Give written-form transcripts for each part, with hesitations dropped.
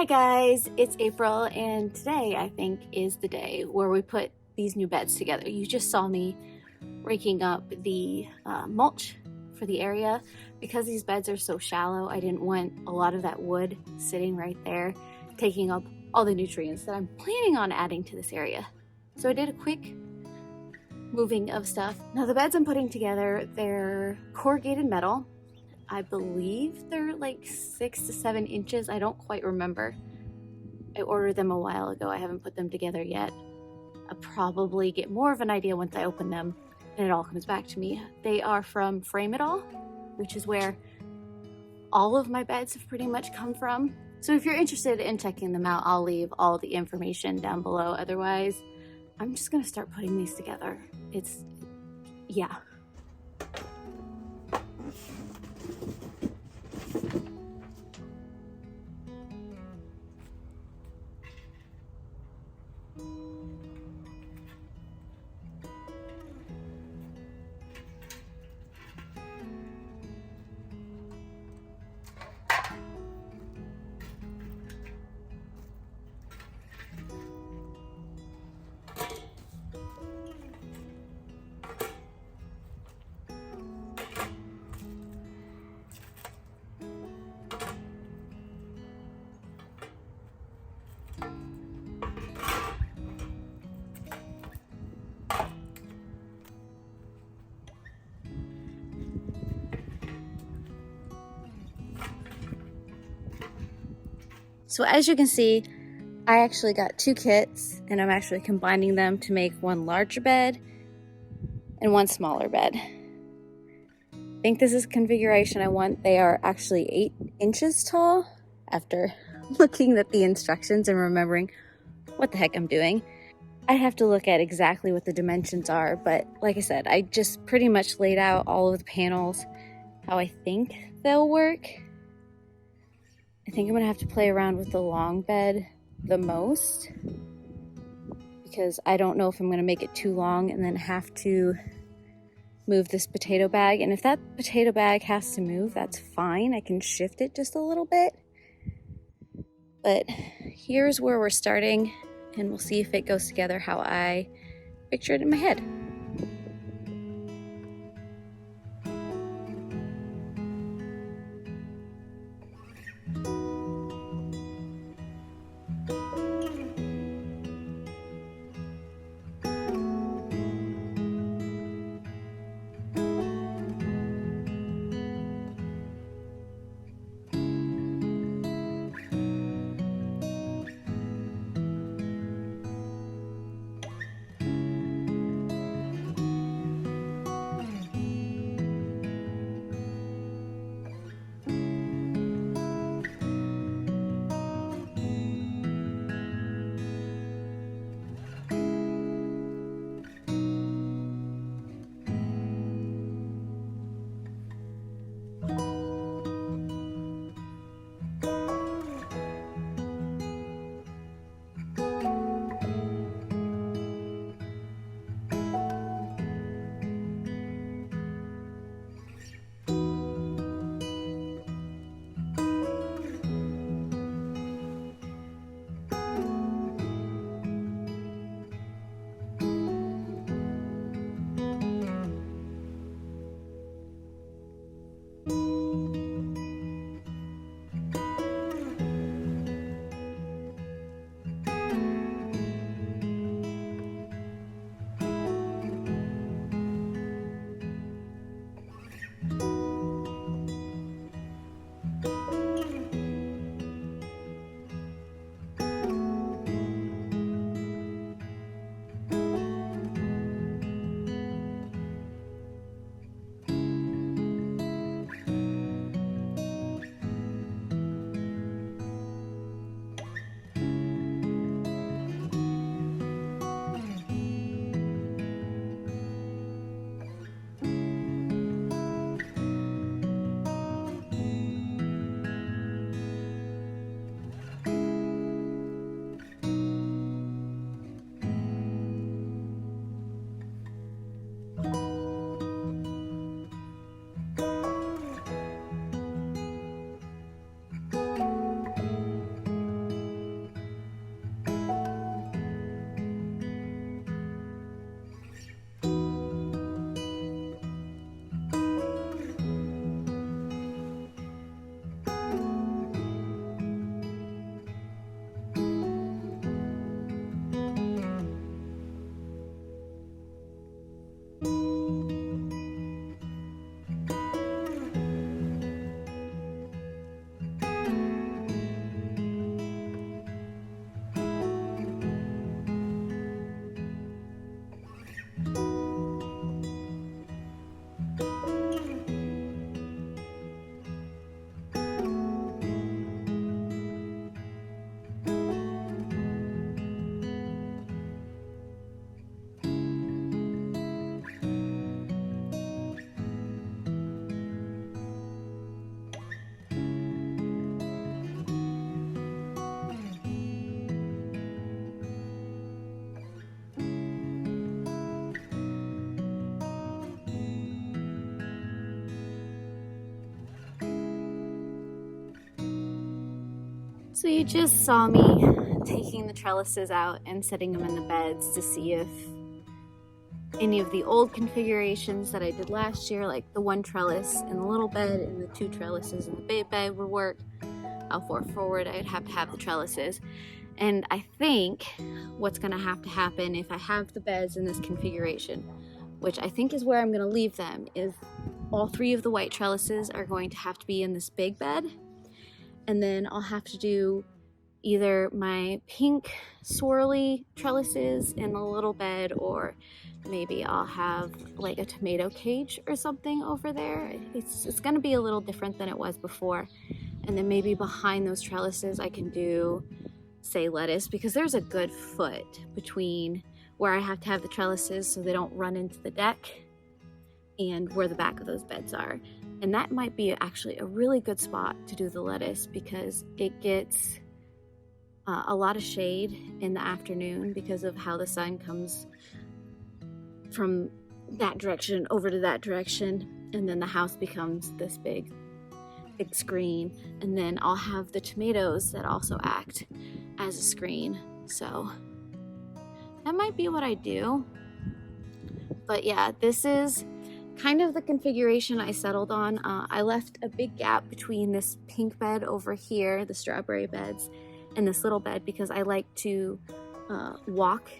Hi guys, it's April and today I think is the day where we put these new beds together. You just saw me raking up the mulch for the area. Because these beds are so shallow, I didn't want a lot of that wood sitting right there taking up all the nutrients that I'm planning on adding to this area. So I did a quick moving of stuff. Now the beds I'm putting together, they're corrugated metal. I believe they're like 6 to 7 inches. I don't quite remember. I ordered them a while ago. I haven't put them together yet. I'll probably get more of an idea once I open them and it all comes back to me. They are from Frame It All, which is where all of my beds have pretty much come from. So if you're interested in checking them out, I'll leave all the information down below. Otherwise, I'm just gonna start putting these together. Yeah. So as you can see, I actually got 2 kits and I'm actually combining them to make one larger bed and one smaller bed. I think this is the configuration I want. They are actually 8 inches tall after looking at the instructions and remembering what the heck I'm doing. I'd have to look at exactly what the dimensions are, but like I said, I just pretty much laid out all of the panels how I think they'll work. I think I'm gonna have to play around with the long bed the most because I don't know if I'm gonna make it too long and then have to move this potato bag. And if that potato bag has to move, that's fine. I can shift it just a little bit. But here's where we're starting and we'll see if it goes together how I pictured it in my head. So you just saw me taking the trellises out and setting them in the beds to see if any of the old configurations that I did last year, like the one trellis in the little bed and the two trellises in the big bed, would work. How far forward I'd have to have the trellises. And I think what's gonna have to happen if I have the beds in this configuration, which I think is where I'm gonna leave them, is all three of the white trellises are going to have to be in this big bed. And then I'll have to do either my pink swirly trellises in the little bed, or maybe I'll have like a tomato cage or something over there. It's gonna be a little different than it was before. And then maybe behind those trellises I can do, say, lettuce, because there's a good foot between where I have to have the trellises so they don't run into the deck and where the back of those beds are. And that might be actually a really good spot to do the lettuce, because it gets a lot of shade in the afternoon because of how the sun comes from that direction over to that direction, and then the house becomes this big screen. And then I'll have the tomatoes that also act as a screen, so that might be what I do. But yeah, this is kind of the configuration I settled on. I left a big gap between this pink bed over here, the strawberry beds, and this little bed because I like to walk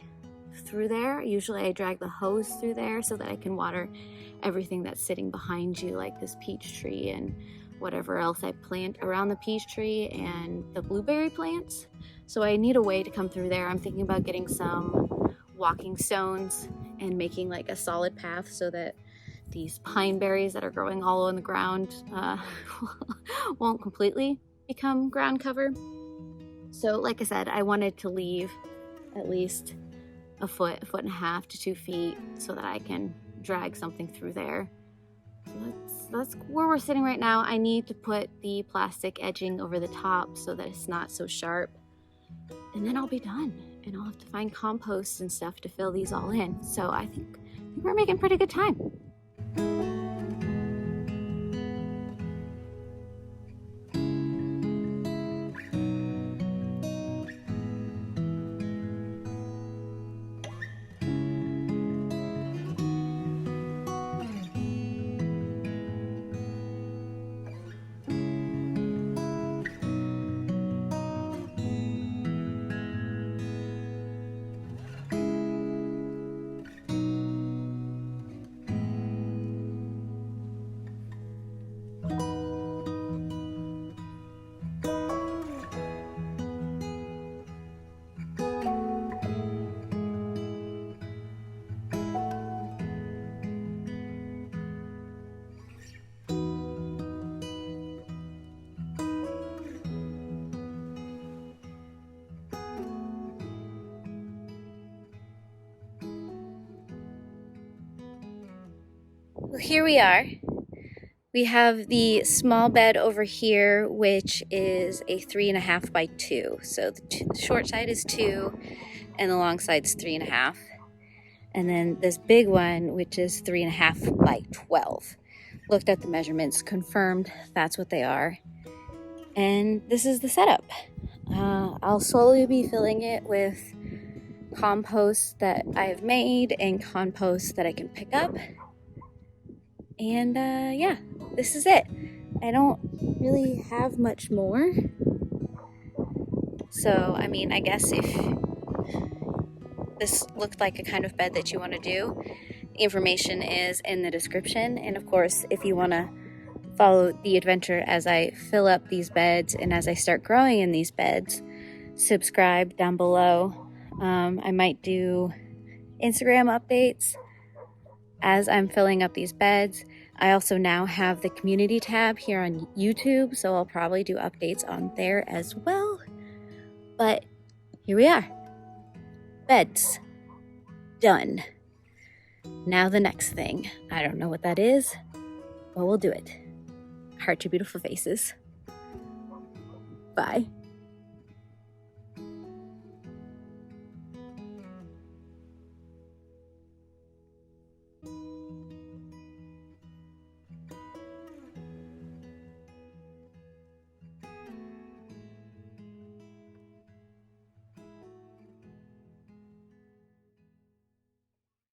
through there. Usually I drag the hose through there so that I can water everything that's sitting behind you, like this peach tree and whatever else I plant around the peach tree and the blueberry plants. So I need a way to come through there. I'm thinking about getting some walking stones and making like a solid path so that these pine berries that are growing all on the ground won't completely become ground cover. So like I said, I wanted to leave at least a foot and a half to 2 feet so that I can drag something through there. That's where we're sitting right now. I need to put the plastic edging over the top so that it's not so sharp. And then I'll be done. And I'll have to find compost and stuff to fill these all in. So I think we're making pretty good time. Well, here we are. We have the small bed over here, which is a 3.5 by 2. So the short side is 2 and the long side's 3.5. And then this big one, which is 3.5 by 12. Looked at the measurements, confirmed that's what they are. And this is the setup. I'll slowly be filling it with compost that I've made and compost that I can pick up. And yeah, this is it. I don't really have much more. So, I mean, I guess if this looked like a kind of bed that you want to do, the information is in the description. And of course, if you want to follow the adventure as I fill up these beds and as I start growing in these beds, subscribe down below. I might do Instagram updates as I'm filling up these beds. I also now have the community tab here on YouTube, so I'll probably do updates on there as well. But here we are. Beds. Done. Now the next thing. I don't know what that is, but we'll do it. Heart your beautiful faces. Bye.